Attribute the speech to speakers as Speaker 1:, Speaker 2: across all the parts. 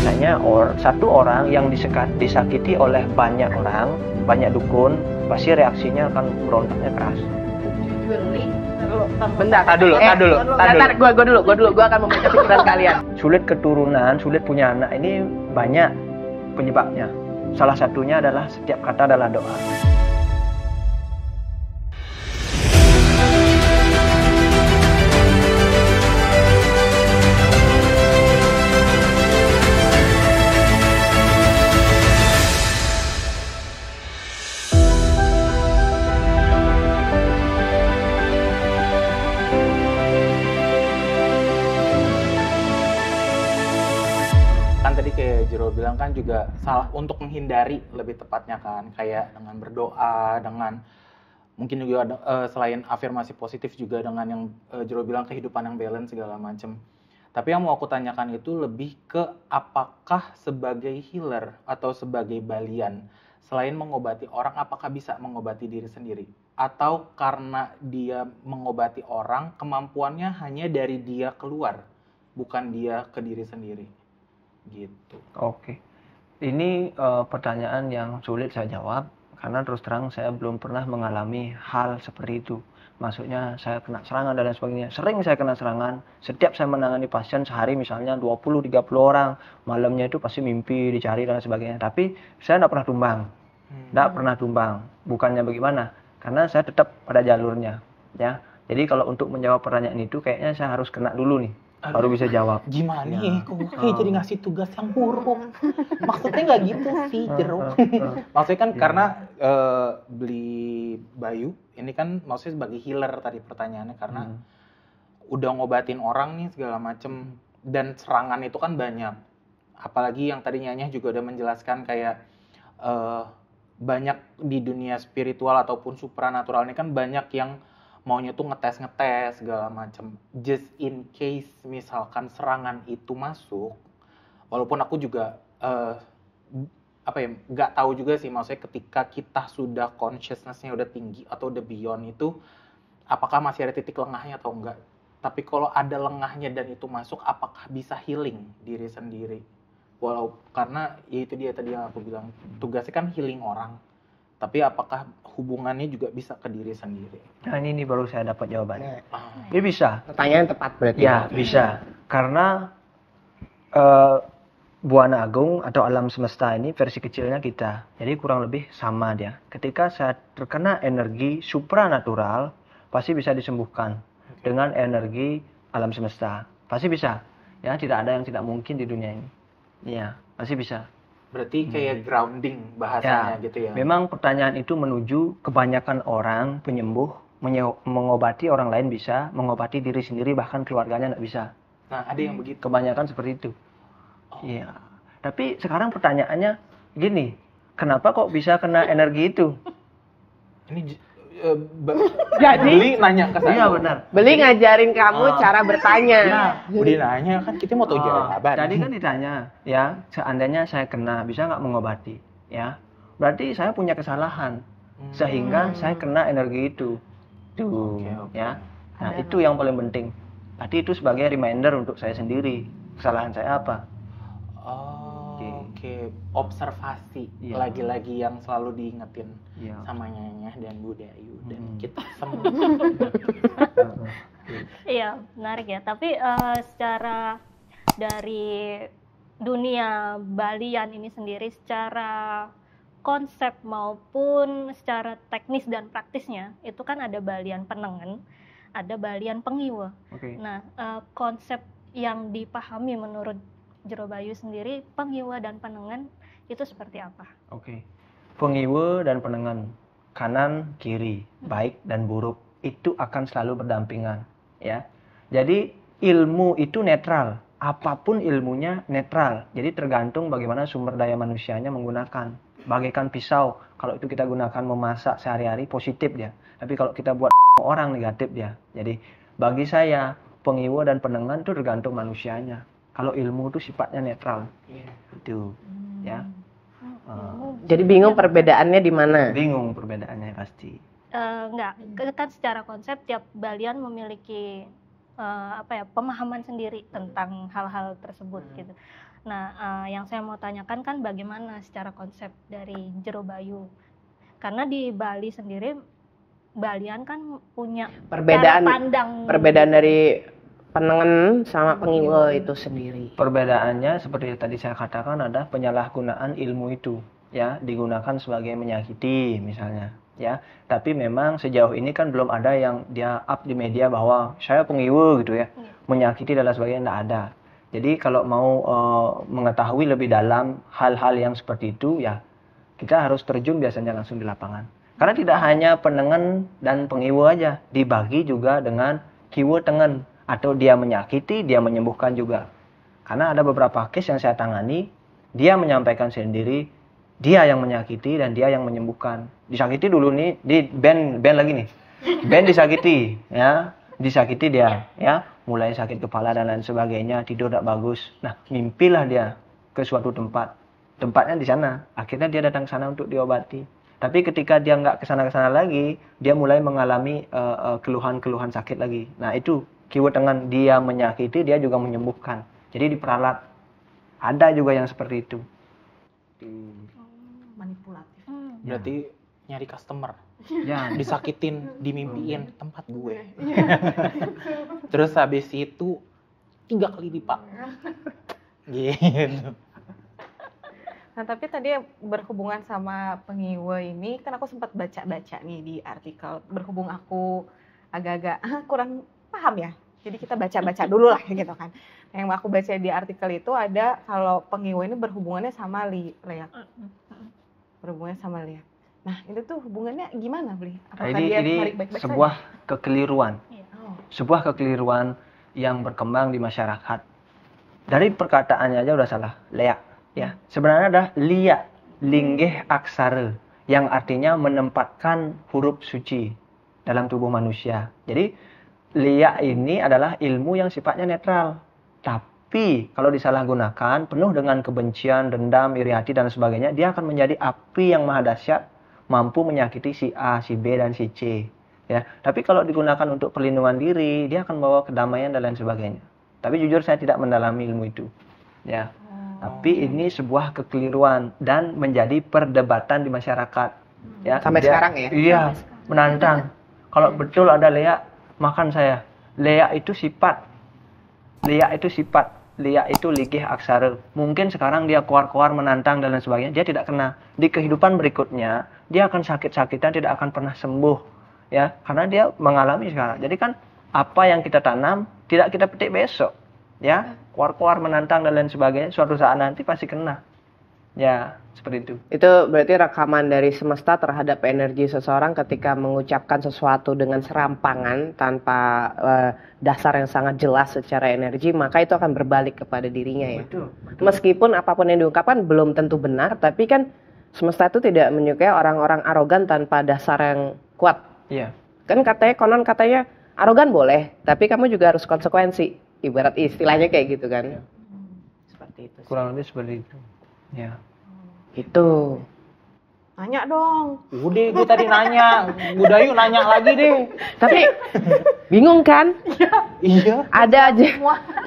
Speaker 1: biasanya satu orang yang disakiti oleh banyak orang, banyak dukun, pasti reaksinya akan berontaknya keras.
Speaker 2: Bentar,
Speaker 3: dulu.
Speaker 2: Gue akan membaca pikiran kalian.
Speaker 1: Sulit keturunan, sulit punya anak, ini banyak penyebabnya. Salah satunya adalah setiap kata adalah doa.
Speaker 3: Tadi kayak Jero bilang kan juga salah untuk menghindari, lebih tepatnya kan, kayak dengan berdoa, dengan mungkin juga selain afirmasi positif juga dengan yang Jero bilang kehidupan yang balance segala macem. Tapi yang mau aku tanyakan itu lebih ke apakah sebagai healer atau sebagai balian, selain mengobati orang, apakah bisa mengobati diri sendiri? Atau karena dia mengobati orang, kemampuannya hanya dari dia keluar, bukan dia ke diri sendiri? Gitu.
Speaker 1: Oke. Ini pertanyaan yang sulit saya jawab karena terus terang saya belum pernah mengalami hal seperti itu. Maksudnya saya kena serangan dan lain sebagainya. Sering saya kena serangan. Setiap saya menangani pasien sehari misalnya 20-30 orang, malamnya itu pasti mimpi dicari dan sebagainya. Tapi saya tidak pernah tumbang. Tidak pernah tumbang. Bukannya bagaimana? Karena saya tetap pada jalurnya, ya. Jadi kalau untuk menjawab pertanyaan itu kayaknya saya harus kena dulu nih. Baru bisa jawab.
Speaker 3: Gimana nih? Kok kayak jadi ngasih tugas yang buruk? Maksudnya nggak gitu sih, Jero. Maksudnya kan karena beli Bayu, ini kan maksudnya sebagai healer tadi pertanyaannya, karena udah ngobatin orang nih segala macem, dan serangan itu kan banyak. Apalagi yang tadi Nyanyah juga udah menjelaskan kayak banyak di dunia spiritual ataupun supranatural ini kan banyak yang maunya tuh ngetes segala macam, just in case misalkan serangan itu masuk. Walaupun aku juga nggak tahu juga sih, maksudnya ketika kita sudah consciousness-nya udah tinggi atau udah beyond itu, apakah masih ada titik lengahnya atau enggak. Tapi kalau ada lengahnya dan itu masuk, apakah bisa healing diri sendiri? Karena ya itu dia tadi yang aku bilang, tugasnya kan healing orang. Tapi apakah hubungannya juga bisa ke diri sendiri?
Speaker 1: Nah ini baru saya dapat jawabannya. Ini bisa.
Speaker 2: Pertanyaan tepat berarti.
Speaker 1: Ya bisa. Karena Buana Agung atau alam semesta ini versi kecilnya kita. Jadi kurang lebih sama dia. Ketika saya terkena energi supranatural, pasti bisa disembuhkan dengan energi alam semesta. Pasti bisa. Ya, tidak ada yang tidak mungkin di dunia ini. Iya, pasti bisa.
Speaker 3: Berarti kayak grounding bahasanya gitu ya.
Speaker 1: Memang pertanyaan itu menuju kebanyakan orang penyembuh mengobati orang lain bisa, mengobati diri sendiri bahkan keluarganya tidak bisa.
Speaker 3: Nah, ada yang begitu.
Speaker 1: Kebanyakan seperti itu. Iya. Tapi sekarang pertanyaannya gini, kenapa kok bisa kena energi itu?
Speaker 3: Ini
Speaker 2: jadi
Speaker 3: Beli nanya ke saya.
Speaker 1: Iya benar.
Speaker 2: Beli ngajarin kamu cara bertanya.
Speaker 3: Udah nanya kan, kita mau tahu jawaban.
Speaker 1: Tadi kan ditanya, ya seandainya saya kena, bisa nggak mengobati? Ya, berarti saya punya kesalahan sehingga saya kena energi itu. Tuh, ya. Nah itu yang paling penting. Tadi itu sebagai reminder untuk saya sendiri, kesalahan saya apa?
Speaker 3: Oke. Observasi lagi-lagi yang selalu diingetin sama Nyanyah dan Bu Dayu dan kita semua.
Speaker 4: Iya, menarik ya. Tapi secara dari dunia balian ini sendiri, secara konsep maupun secara teknis dan praktisnya, itu kan ada balian penengen, ada balian pengiwa. Nah, konsep yang dipahami menurut Jero Bayu sendiri, pengiwa dan penengen itu seperti apa?
Speaker 1: Pengiwa dan penengen, kanan kiri, baik dan buruk, itu akan selalu berdampingan, ya. Jadi ilmu itu netral, apapun ilmunya netral. Jadi tergantung bagaimana sumber daya manusianya menggunakan. Bagaikan pisau, kalau itu kita gunakan memasak sehari-hari positif dia. Tapi kalau kita buat orang negatif dia. Jadi bagi saya pengiwa dan penengen itu tergantung manusianya. Kalau ilmu itu sifatnya netral, itu, ya.
Speaker 2: Jadi bingung perbedaannya di mana?
Speaker 1: Bingung perbedaannya pasti.
Speaker 4: Enggak, kan secara konsep tiap balian memiliki pemahaman sendiri tentang hal-hal tersebut gitu. Nah, yang saya mau tanyakan kan bagaimana secara konsep dari Jero Bayu, karena di Bali sendiri Balian kan punya cara
Speaker 2: perbedaan dari penengen sama pengiwe itu sendiri.
Speaker 1: Perbedaannya seperti tadi saya katakan ada penyalahgunaan ilmu itu, ya, digunakan sebagai menyakiti misalnya, ya. Tapi memang sejauh ini kan belum ada yang dia up di media bahwa saya pengiwe gitu ya, menyakiti dan lain sebagainya, tidak ada. Jadi kalau mau mengetahui lebih dalam hal-hal yang seperti itu, ya kita harus terjun biasanya langsung di lapangan. Karena tidak hanya penengen dan pengiwe aja, dibagi juga dengan kiwe tengen, atau dia menyakiti, dia menyembuhkan juga. Karena ada beberapa case yang saya tangani, dia menyampaikan sendiri, dia yang menyakiti dan dia yang menyembuhkan. Disakiti dulu nih, di band lagi nih. Band disakiti, ya, disakiti dia, ya, mulai sakit kepala dan lain sebagainya, tidur tidak bagus. Nah, mimpilah dia ke suatu tempat. Tempatnya di sana. Akhirnya dia datang ke sana untuk diobati. Tapi ketika dia nggak kesana lagi, dia mulai mengalami keluhan-keluhan sakit lagi. Nah, itu kiwe tengen, dia menyakiti, dia juga menyembuhkan. Jadi diperalat. Ada juga yang seperti itu.
Speaker 5: Manipulatif.
Speaker 3: Berarti nyari customer.
Speaker 1: Ya.
Speaker 3: Disakitin, dimimpiin tempat gue. Terus habis itu 3 kali lipat. Gitu.
Speaker 5: Nah, tapi tadi berhubungan sama pengiwe ini, kan aku sempat baca-baca nih di artikel. Berhubung aku agak-agak kurang paham ya, jadi kita baca-baca dulu lah gitu kan. Yang aku baca di artikel itu ada kalau pengiwe ini berhubungannya sama liak. Berhubungannya sama liak. Nah, itu tuh hubungannya gimana, Bli? Apakah dia
Speaker 1: ini
Speaker 5: tarik baik-baik
Speaker 1: sebuah
Speaker 5: saja?
Speaker 1: kekeliruan.
Speaker 5: Oh.
Speaker 1: Sebuah kekeliruan yang berkembang di masyarakat. Dari perkataannya aja udah salah, leak. Ya, sebenarnya ada liya, linggih aksara, yang artinya menempatkan huruf suci dalam tubuh manusia. Jadi liya ini adalah ilmu yang sifatnya netral. Tapi kalau disalahgunakan, penuh dengan kebencian, dendam, iri hati dan sebagainya, dia akan menjadi api yang maha dahsyat, mampu menyakiti si A, si B dan si C. Ya, tapi kalau digunakan untuk perlindungan diri, dia akan membawa kedamaian dan lain sebagainya. Tapi jujur saya tidak mendalami ilmu itu. Ya. Tapi ini sebuah kekeliruan dan menjadi perdebatan di masyarakat. Ya,
Speaker 2: Sampai sekarang ya?
Speaker 1: Iya, menantang. Kalau betul ada leak, makan saya. Leak itu sifat. Leak itu sifat. Leak itu ligih aksara. Mungkin sekarang dia keluar-keluar menantang dan lain sebagainya, dia tidak kena. Di kehidupan berikutnya, dia akan sakit-sakitan, tidak akan pernah sembuh. Ya, karena dia mengalami sekarang. Jadi kan apa yang kita tanam tidak kita petik besok. Ya, keluar-keluar menantang dan lain sebagainya, suatu saat nanti pasti kena. Ya, seperti itu.
Speaker 2: Itu berarti rekaman dari semesta terhadap energi seseorang ketika mengucapkan sesuatu dengan serampangan tanpa dasar yang sangat jelas secara energi, maka itu akan berbalik kepada dirinya ya.
Speaker 1: Betul.
Speaker 2: Meskipun apapun yang diungkapkan belum tentu benar, tapi kan semesta itu tidak menyukai orang-orang arogan tanpa dasar yang kuat.
Speaker 1: Iya.
Speaker 2: Kan konon katanya arogan boleh, tapi kamu juga harus konsekuensi. Ibarat istilahnya kayak gitu kan. Seperti itu sih.
Speaker 1: Kurang lebih seperti itu. Ya.
Speaker 2: Itu.
Speaker 5: Nanya dong.
Speaker 3: Udah, gue tadi nanya. Budayu nanya lagi deh.
Speaker 2: Tapi bingung kan?
Speaker 3: Iya.
Speaker 2: Ada aja,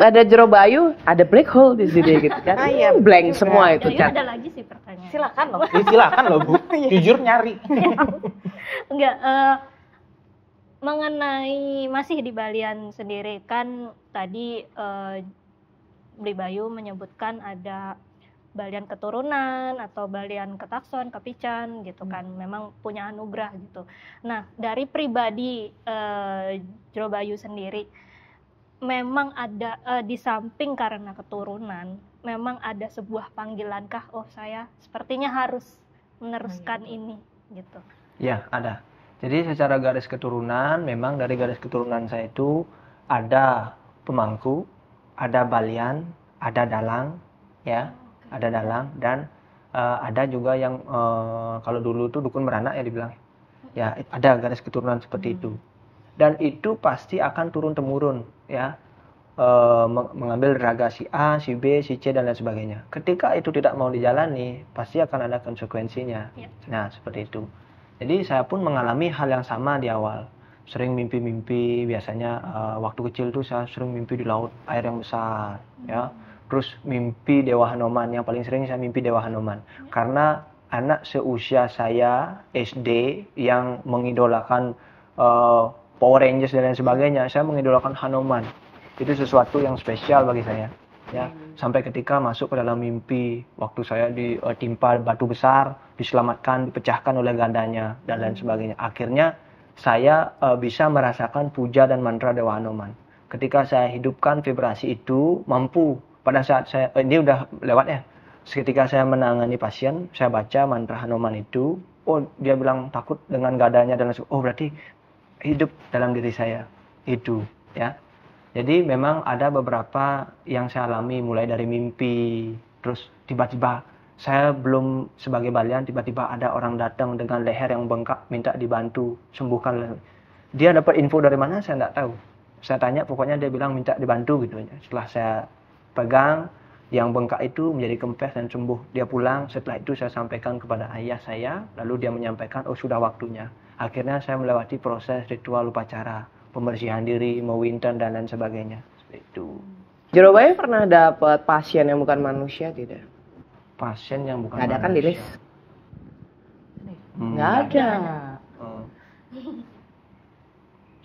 Speaker 2: ada Jero Bayu, ada black hole di sini gitu kan.
Speaker 5: Iya,
Speaker 2: Blank semua itu
Speaker 4: Ya,
Speaker 2: kan.
Speaker 4: ada lagi sih pertanyaan.
Speaker 5: Silakan loh.
Speaker 3: Silakan loh, Bu. Jujur nyari.
Speaker 4: Enggak, mengenai masih di Balian sendiri kan tadi Bli Bayu menyebutkan ada Balian keturunan atau Balian ketakson, kepican gitu kan, memang punya anugerah gitu. Nah, dari pribadi Jero Bayu sendiri memang ada di samping karena keturunan, memang ada sebuah panggilankah, oh saya sepertinya harus meneruskan ini gitu.
Speaker 1: Ya, ada. Jadi secara garis keturunan, memang dari garis keturunan saya itu ada pemangku, ada balian, ada dalang, ya, ada dalang, dan ada juga yang kalau dulu tuh dukun beranak ya dibilang, ya ada garis keturunan seperti itu. Dan itu pasti akan turun temurun, ya, mengambil raga si A, si B, si C dan lain sebagainya. Ketika itu tidak mau dijalani, pasti akan ada konsekuensinya.
Speaker 4: Ya.
Speaker 1: Nah, seperti itu. Jadi saya pun mengalami hal yang sama di awal. sering mimpi-mimpi. Biasanya waktu kecil tuh saya sering mimpi di laut air yang besar, ya. Terus mimpi Dewa Hanoman, yang paling sering saya mimpi Dewa Hanoman. Karena anak seusia saya SD yang mengidolakan Power Rangers dan lain sebagainya, saya mengidolakan Hanoman. Itu sesuatu yang spesial bagi saya, ya. Sampai ketika masuk ke dalam mimpi, waktu saya ditimpa batu besar, diselamatkan, dipecahkan oleh gandanya dan lain sebagainya. Akhirnya saya bisa merasakan puja dan mantra Dewa Hanoman. Ketika saya hidupkan vibrasi itu, mampu pada saat saya ini udah lewat ya. Ketika saya menangani pasien, saya baca mantra Hanoman itu, oh dia bilang takut dengan gadanya dan lain sebagainya. Oh berarti hidup dalam diri saya itu, ya. Jadi memang ada beberapa yang saya alami, mulai dari mimpi, terus tiba-tiba saya belum sebagai balian, tiba-tiba ada orang datang dengan leher yang bengkak, minta dibantu sembuhkan. Dia dapat info dari mana saya nggak tahu. Saya tanya, pokoknya dia bilang minta dibantu gitu. Setelah saya pegang, yang bengkak itu menjadi kempes dan sembuh. Dia pulang, setelah itu saya sampaikan kepada ayah saya, lalu dia menyampaikan, oh sudah waktunya. Akhirnya saya melewati proses ritual upacara, pembersihan diri, mewinten dan lain sebagainya. Seperti itu.
Speaker 2: Jero Bayu pernah dapat pasien yang bukan manusia tidak?
Speaker 1: Pasien yang bukan
Speaker 2: Nggak ada kan,
Speaker 1: manusia.
Speaker 2: Dilis?
Speaker 1: Nggak
Speaker 2: ada.
Speaker 1: Eh,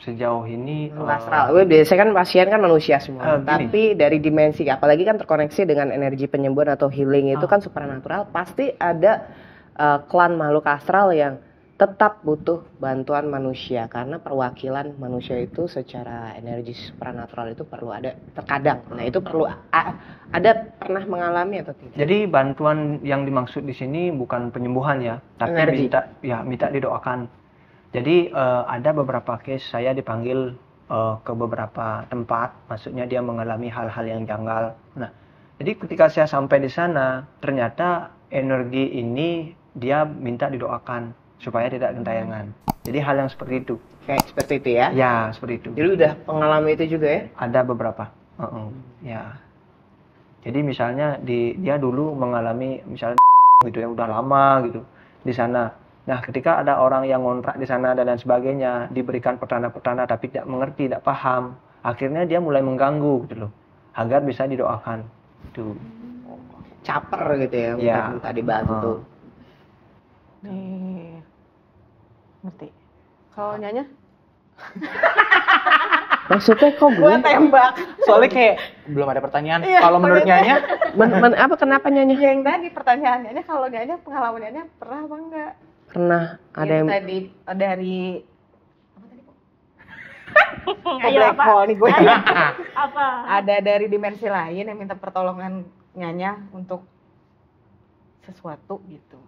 Speaker 1: Sejauh ini
Speaker 2: Astral. Biasanya kan pasien kan manusia semua.
Speaker 1: Gini.
Speaker 2: Tapi dari dimensi, apalagi kan terkoneksi dengan energi penyembuhan atau healing itu kan supernatural, pasti ada klan makhluk astral yang tetap butuh bantuan manusia, karena perwakilan manusia itu secara energi supernatural itu perlu ada terkadang. Nah itu perlu ada pernah mengalami atau tidak?
Speaker 1: Jadi bantuan yang dimaksud di sini bukan penyembuhan ya, tapi
Speaker 2: Energi.
Speaker 1: minta didoakan. Jadi ada beberapa case saya dipanggil ke beberapa tempat, maksudnya dia mengalami hal-hal yang janggal. Nah, jadi ketika saya sampai di sana, ternyata energi ini dia minta didoakan supaya tidak gentayangan. Jadi hal yang seperti itu.
Speaker 2: Kayak seperti itu ya?
Speaker 1: Ya, seperti itu.
Speaker 2: Jadi udah mengalami itu juga ya?
Speaker 1: Ada beberapa. Ya. Jadi misalnya dia dulu mengalami misalnya gitu yang udah lama gitu di sana. Nah, ketika ada orang yang ngontrak di sana dan lain sebagainya, diberikan petanda-petanda tapi tidak mengerti, tidak paham, akhirnya dia mulai mengganggu gitu loh, agar bisa didoakan. Itu.
Speaker 2: Caper gitu ya,
Speaker 1: Ya.
Speaker 2: minta dibantu.
Speaker 5: Nih, ngerti. Kalau Nyanya,
Speaker 2: Maksudnya kok
Speaker 5: gua
Speaker 2: gue?
Speaker 5: tembak.
Speaker 3: Soalnya kayak belum ada pertanyaan.
Speaker 5: Iya,
Speaker 3: Kalau menurut Nyanya,
Speaker 2: Apa kenapa nyanyi?
Speaker 5: Yang tadi pertanyaannya, kalau Nyanya pengalaman Nyanya pernah apa enggak?
Speaker 2: Pernah ada yang
Speaker 5: tadi dari apa tadi kok?
Speaker 4: Ayo
Speaker 5: Black
Speaker 4: apa?
Speaker 5: hole nih gue.
Speaker 4: Apa?
Speaker 5: Ada dari dimensi lain yang minta pertolongan Nyanya untuk sesuatu gitu.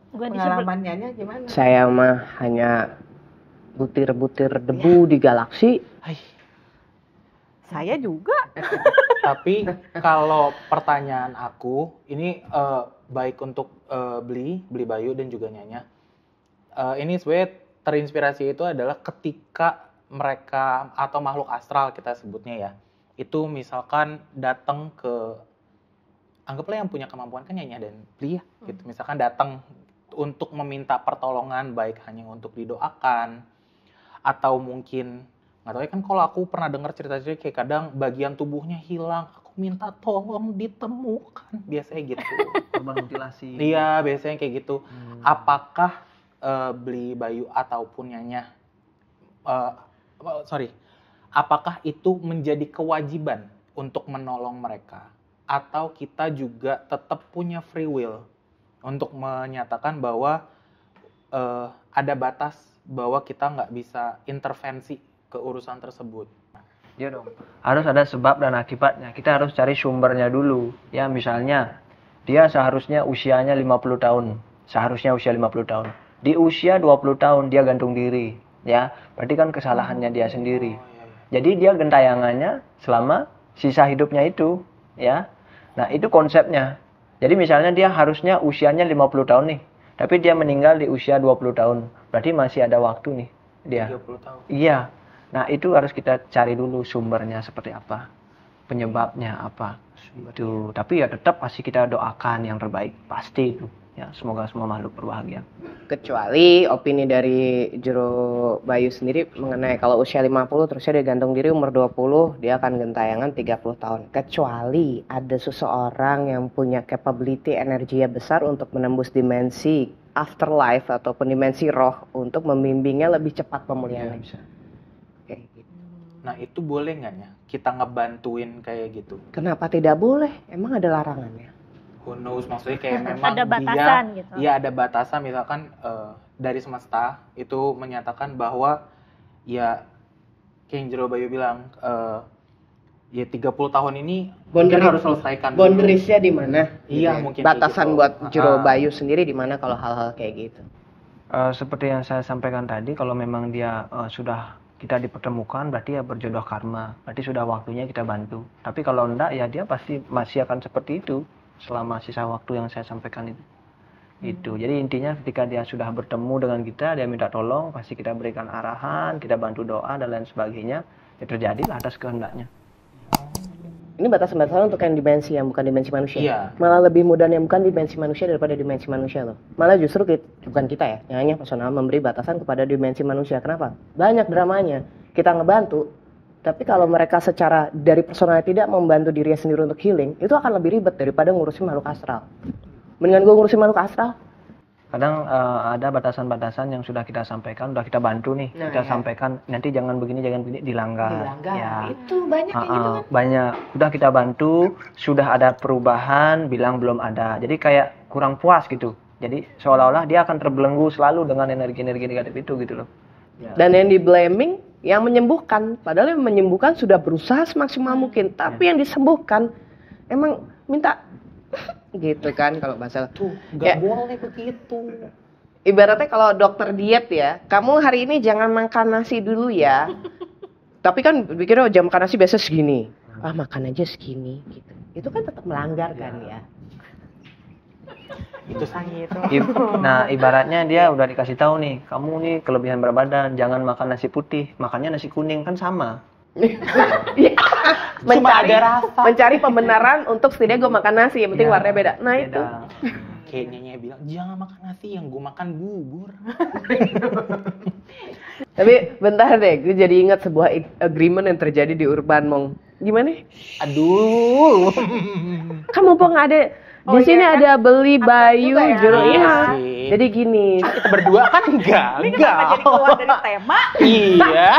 Speaker 4: Gue disuruh
Speaker 5: Pengalaman Nyanya gimana?
Speaker 2: saya mah hanya butir-butir debu di galaksi.
Speaker 3: hai.
Speaker 5: Saya juga.
Speaker 3: Tapi kalau pertanyaan aku ini baik untuk Beli Bayu dan juga Nyanya. Ini sebenarnya terinspirasi itu adalah ketika mereka atau makhluk astral kita sebutnya ya, itu misalkan datang ke, anggaplah yang punya kemampuan kan Nyanya dan Beli ya, gitu. Misalkan datang untuk meminta pertolongan, baik hanya untuk didoakan atau mungkin nggak tahu ya, kan kalau aku pernah dengar cerita-cerita kayak kadang bagian tubuhnya hilang, aku minta tolong ditemukan, biasanya gitu.
Speaker 1: Korban mutilasi.
Speaker 3: Iya, biasanya kayak gitu. Apakah Beli Bayu ataupun Nyanya, apakah itu menjadi kewajiban untuk menolong mereka, atau kita juga tetap punya free will untuk menyatakan bahwa ada batas bahwa kita nggak bisa intervensi ke urusan tersebut?
Speaker 1: Iya dong. Harus ada sebab dan akibatnya. Kita harus cari sumbernya dulu. Ya, misalnya dia seharusnya usianya 50 tahun. Seharusnya usia 50 tahun. Di usia 20 tahun dia gantung diri, ya. Berarti kan kesalahannya dia sendiri. Jadi dia gentayangannya selama sisa hidupnya itu, ya. Nah, itu konsepnya. Jadi misalnya dia harusnya usianya 50 tahun nih, tapi dia meninggal di usia 20 tahun. Berarti masih ada waktu nih dia.
Speaker 3: 30 tahun.
Speaker 1: Iya. Nah, itu harus kita cari dulu sumbernya seperti apa. Penyebabnya apa. Itu. Tapi ya tetap pasti kita doakan yang terbaik. Pasti itu. Ya, semoga semua makhluk berbahagia.
Speaker 2: Kecuali opini dari Jero Bayu sendiri mengenai kalau usia 50 terusnya dia gantung diri, umur 20 dia akan gentayangan 30 tahun. Kecuali ada seseorang yang punya capability energinya besar untuk menembus dimensi afterlife ataupun dimensi roh untuk membimbingnya lebih cepat pemulihannya.
Speaker 1: Bisa.
Speaker 2: Kayak gitu.
Speaker 3: Nah itu boleh nggak ya kita ngebantuin kayak gitu?
Speaker 2: Kenapa tidak boleh? Emang ada larangannya?
Speaker 3: Who knows, maksudnya kayak memang
Speaker 4: Ada batasan gitu.
Speaker 3: Iya ada batasan, misalkan dari semesta itu menyatakan bahwa ya kayak yang Jero Bayu bilang ya 30 tahun ini mungkin harus selesaikan dulu.
Speaker 2: Boundariesnya di mana?
Speaker 3: Iya,
Speaker 2: Gitu.
Speaker 3: mungkin
Speaker 2: Batasan
Speaker 3: kayak gitu.
Speaker 2: buat Jero
Speaker 3: Ah.
Speaker 2: Bayu sendiri di mana kalau hal-hal kayak gitu?
Speaker 1: Seperti yang saya sampaikan tadi, kalau memang dia sudah kita dipertemukan, berarti ya berjodoh karma, berarti sudah waktunya kita bantu. Tapi kalau enggak, ya dia pasti masih akan seperti itu selama sisa waktu yang saya sampaikan itu. Itu. Jadi intinya ketika dia sudah bertemu dengan kita, dia minta tolong, pasti kita berikan arahan, kita bantu doa dan lain sebagainya. Ya terjadilah atas kehendaknya.
Speaker 2: Ini batasan-batasan untuk yang dimensi yang bukan dimensi manusia.
Speaker 3: Iya.
Speaker 2: Malah lebih mudah yang bukan dimensi manusia daripada dimensi manusia loh. Malah justru bukan kita ya, yang hanya personal memberi batasan kepada dimensi manusia. Kenapa? Banyak dramanya. Kita ngebantu, tapi kalau mereka secara dari personal tidak membantu dirinya sendiri untuk healing, itu akan lebih ribet daripada ngurusin makhluk astral. Mendingan gue ngurusin makhluk astral.
Speaker 1: Kadang ada batasan-batasan yang sudah kita sampaikan, sudah kita bantu nih,
Speaker 2: Nah,
Speaker 1: kita
Speaker 2: ya.
Speaker 1: sampaikan nanti jangan begini dilanggar. Ya.
Speaker 2: Itu banyak kayak gitu kan.
Speaker 1: Banyak. Udah kita bantu, sudah ada perubahan, bilang belum ada. Jadi kayak kurang puas gitu. Jadi seolah-olah dia akan terbelenggu selalu dengan energi-energi negatif itu gitu loh.
Speaker 2: Dan yang di blaming yang menyembuhkan, padahal yang menyembuhkan sudah berusaha semaksimal mungkin, tapi yang disembuhkan emang minta gitu kan kalau bahasa.
Speaker 3: Tuh
Speaker 2: Ya.
Speaker 3: nggak boleh begitu.
Speaker 2: Ibaratnya kalau dokter diet ya, kamu hari ini jangan makan nasi dulu ya. Tapi kan pikirnya jam makan nasi biasa segini. Ah makan aja segini gitu. Itu kan tetap melanggar kan ya.
Speaker 3: Itu sakit.
Speaker 1: Nah, ibaratnya dia udah dikasih tahu nih, kamu nih kelebihan berat badan, jangan makan nasi putih, makannya nasi kuning, kan sama.
Speaker 2: mencari pembenaran untuk setidaknya gue makan nasi, yang penting
Speaker 1: Ya,
Speaker 2: warnanya beda. Nah
Speaker 1: beda.
Speaker 2: itu.
Speaker 3: Kayak Nyonya bilang jangan makan nasi, yang gue makan bubur.
Speaker 2: Tapi bentar deh, gue jadi ingat sebuah agreement yang terjadi di Urban Monk. Gimana?
Speaker 3: Aduh.
Speaker 2: Kan mumpung ada di
Speaker 5: Oh,
Speaker 2: sini
Speaker 5: iya kan?
Speaker 2: ada beli Bayu,
Speaker 5: juga ya.
Speaker 2: Jero.
Speaker 3: Iya
Speaker 2: Iya.
Speaker 3: sih.
Speaker 2: Jadi gini.
Speaker 3: Kita berdua kan enggak.
Speaker 5: Ini kenapa jadi keluar dari tema?
Speaker 3: Iya.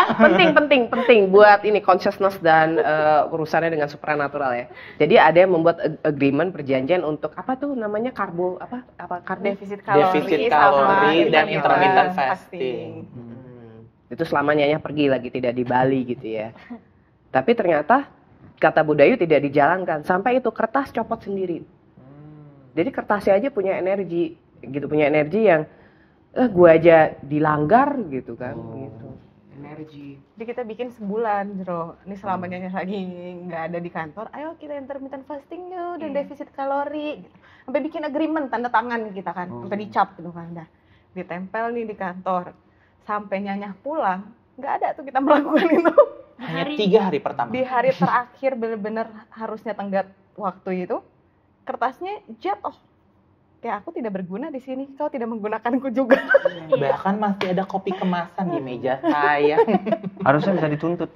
Speaker 2: penting buat ini consciousness dan urusannya dengan supranatural ya. Jadi ada yang membuat agreement perjanjian untuk apa tuh namanya karbo apa karbo
Speaker 5: Defisit kalori,
Speaker 3: Defisit
Speaker 5: sama
Speaker 3: kalori dan intermittent
Speaker 5: fasting.
Speaker 3: fasting.
Speaker 2: Itu selama Nyanya pergi lagi tidak di Bali gitu ya. Tapi ternyata kata Budayu tidak dijalankan sampai itu kertas copot sendiri. Jadi kertasnya aja punya energi gitu, punya energi yang gua aja dilanggar gitu kan gitu. Energi.
Speaker 5: Jadi kita bikin sebulan, Jero. Ini selama Nyonya lagi nggak ada di kantor, ayo kita intermittent fasting yuk dan defisit kalori. Gitu. Sampai bikin agreement, tanda tangan kita kan, sampai dicap gitu kan, dah ditempel nih di kantor. Sampai Nyanya pulang, nggak ada tuh kita melakukan itu.
Speaker 3: Hanya 3 hari pertama.
Speaker 5: Di hari terakhir benar-benar harusnya tenggat waktu itu, kertasnya jatuh. Kayak aku tidak berguna di sini, kau tidak menggunakanku juga.
Speaker 3: Bahkan masih ada kopi kemasan di meja saya.
Speaker 1: Harusnya bisa dituntut.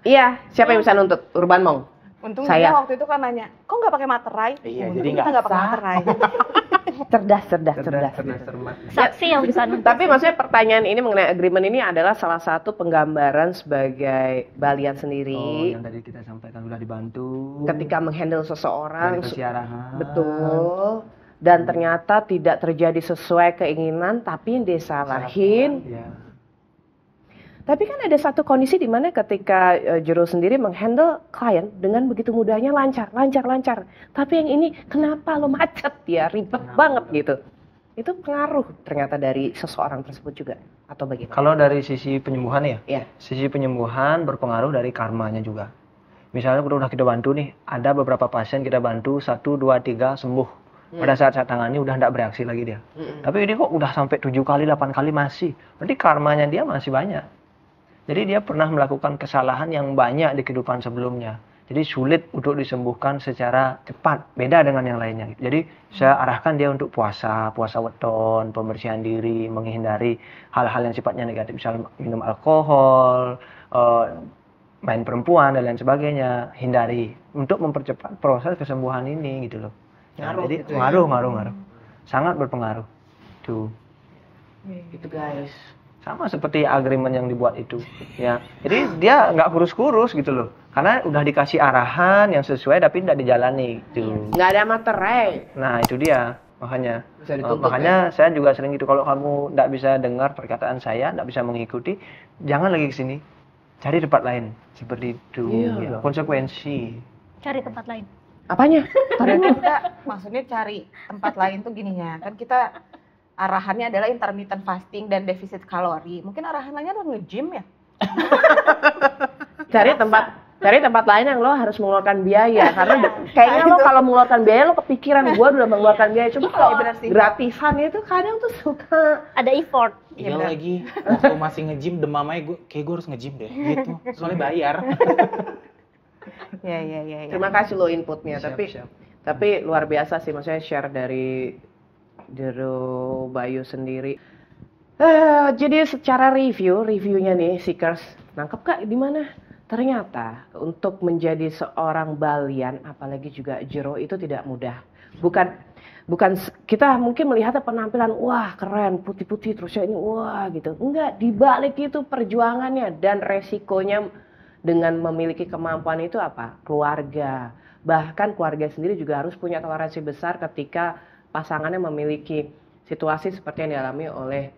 Speaker 2: Iya, siapa yang bisa nuntut? Urban Monk.
Speaker 5: Untungnya
Speaker 2: Saya.
Speaker 5: dia waktu itu kan nanya, kok nggak pakai materai?
Speaker 3: Iya,
Speaker 5: Untung
Speaker 3: jadi
Speaker 5: kita
Speaker 3: nggak
Speaker 5: nggak pakai
Speaker 3: sah.
Speaker 5: materai.
Speaker 2: Cerdas.
Speaker 4: Saksi yang bisa nuntut.
Speaker 2: Tapi maksudnya pertanyaan ini mengenai agreement ini adalah salah satu penggambaran sebagai Balian
Speaker 1: Oh,
Speaker 2: sendiri
Speaker 1: yang tadi kita sampaikan sudah dibantu.
Speaker 2: ketika menghandle
Speaker 1: dari
Speaker 2: seseorang.
Speaker 1: kesiarahan.
Speaker 2: Betul. Dan ternyata tidak terjadi sesuai keinginan, tapi yang disalahin.
Speaker 1: Ya.
Speaker 2: Tapi kan ada satu kondisi di mana ketika Jero sendiri menghandle klien dengan begitu mudahnya lancar. Tapi yang ini kenapa lo macet ya, ribet banget gitu. Itu pengaruh ternyata dari seseorang tersebut juga atau bagaimana?
Speaker 1: Kalau dari sisi penyembuhan ya,
Speaker 2: Ya.
Speaker 1: sisi penyembuhan berpengaruh dari karmanya juga. Misalnya udah kita bantu nih, ada beberapa pasien kita bantu 1, 2, 3 sembuh. Pada saat saya tangani udah nggak bereaksi lagi dia. Tapi ini kok udah sampai 7 kali, 8 kali masih. Berarti karmanya dia masih banyak. Jadi dia pernah melakukan kesalahan yang banyak di kehidupan sebelumnya. Jadi sulit untuk disembuhkan secara cepat, beda dengan yang lainnya. Jadi saya arahkan dia untuk puasa weton, pembersihan diri, menghindari hal-hal yang sifatnya negatif, misalnya minum alkohol, main perempuan dan lain sebagainya, hindari untuk mempercepat proses kesembuhan ini gitu loh. Nah, jadi
Speaker 2: gitu ya?
Speaker 1: ngaruh, sangat berpengaruh. Tuh.
Speaker 2: Gitu guys.
Speaker 1: Sama seperti agreement yang dibuat itu ya, jadi dia nggak kurus-kurus gitu loh, karena udah dikasih arahan yang sesuai tapi tidak dijalani gitu.
Speaker 2: Nggak ada materai.
Speaker 1: Nah itu dia makanya
Speaker 2: Bisa dituntut,
Speaker 1: makanya saya juga sering gitu, kalau kamu nggak bisa dengar perkataan saya, nggak bisa mengikuti, jangan lagi kesini, cari tempat lain seperti itu.
Speaker 2: Iya.
Speaker 1: Konsekuensi.
Speaker 4: Cari tempat lain.
Speaker 2: Apanya?
Speaker 5: Berarti kita maksudnya cari tempat lain tuh gininya. Kan kita arahannya adalah intermittent fasting dan defisit kalori. Mungkin arahan lainnya adalah nge-gym ya?
Speaker 2: Cari tempat lain yang lo harus mengeluarkan biaya, karena kayaknya lo kalau mengeluarkan biaya lo kepikiran gue udah mengeluarkan biaya. Coba kalau
Speaker 5: benar sih.
Speaker 2: gratisan itu kadang tuh suka.
Speaker 4: Ada effort.
Speaker 3: Iya
Speaker 5: benar.
Speaker 3: lagi, waktu masih nge-gym demam aja kayak gue harus nge-gym deh gitu. Soalnya bayar.
Speaker 5: Iya.
Speaker 2: Terima kasih lo inputnya,
Speaker 1: Siap,
Speaker 2: tapi
Speaker 1: siap.
Speaker 2: tapi luar biasa sih, maksudnya share dari Bayu sendiri. Jadi secara reviewnya nih Seekers, nangkep kak di mana? Ternyata untuk menjadi seorang Balian, apalagi juga Jero, itu tidak mudah. Bukan kita mungkin melihatnya penampilan wah keren putih-putih terus ya ini wah gitu. Enggak, di balik itu perjuangannya dan resikonya dengan memiliki kemampuan itu apa? Keluarga. Bahkan keluarga sendiri juga harus punya toleransi besar ketika pasangannya memiliki situasi seperti yang dialami oleh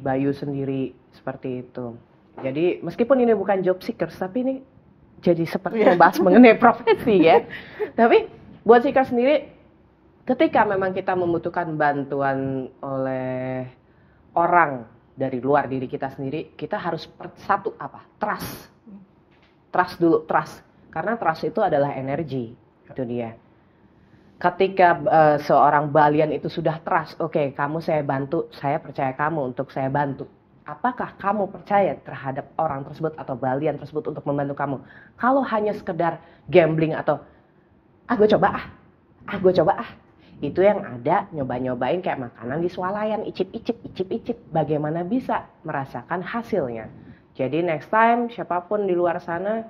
Speaker 2: Bayu sendiri seperti itu. Jadi meskipun ini bukan job seekers, tapi ini jadi seperti membahas mengenai profesi ya. Tapi buat seekers sendiri, ketika memang kita membutuhkan bantuan oleh orang dari luar diri kita sendiri, kita harus satu apa? Trust dulu. Karena trust itu adalah energi. Itu dia. Ketika seorang Balian itu sudah trust, oke, kamu saya bantu, saya percaya kamu untuk saya bantu. Apakah kamu percaya terhadap orang tersebut atau Balian tersebut untuk membantu kamu? Kalau hanya sekedar gambling atau gue coba itu yang ada nyobain kayak makanan di swalayan, icip, bagaimana bisa merasakan hasilnya. Jadi next time siapapun di luar sana,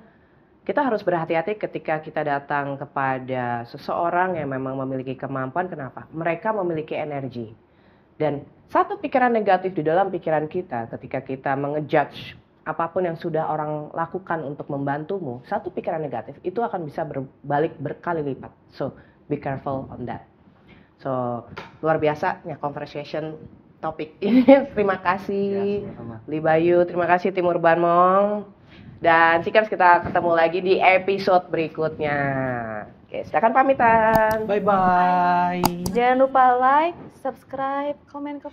Speaker 2: kita harus berhati-hati ketika kita datang kepada seseorang yang memang memiliki kemampuan. Kenapa? Mereka memiliki energi. Dan satu pikiran negatif di dalam pikiran kita ketika kita mengejudge apapun yang sudah orang lakukan untuk membantumu, satu pikiran negatif itu akan bisa berbalik berkali lipat. So, be careful on that. So, luar biasa ya conversation topik ini. Terima kasih Bayu, terima kasih Timur Banmong. Dan Seekers, kita ketemu lagi di episode berikutnya. Oke, silakan pamitan.
Speaker 3: Bye-bye.
Speaker 5: Jangan lupa like, subscribe, komen.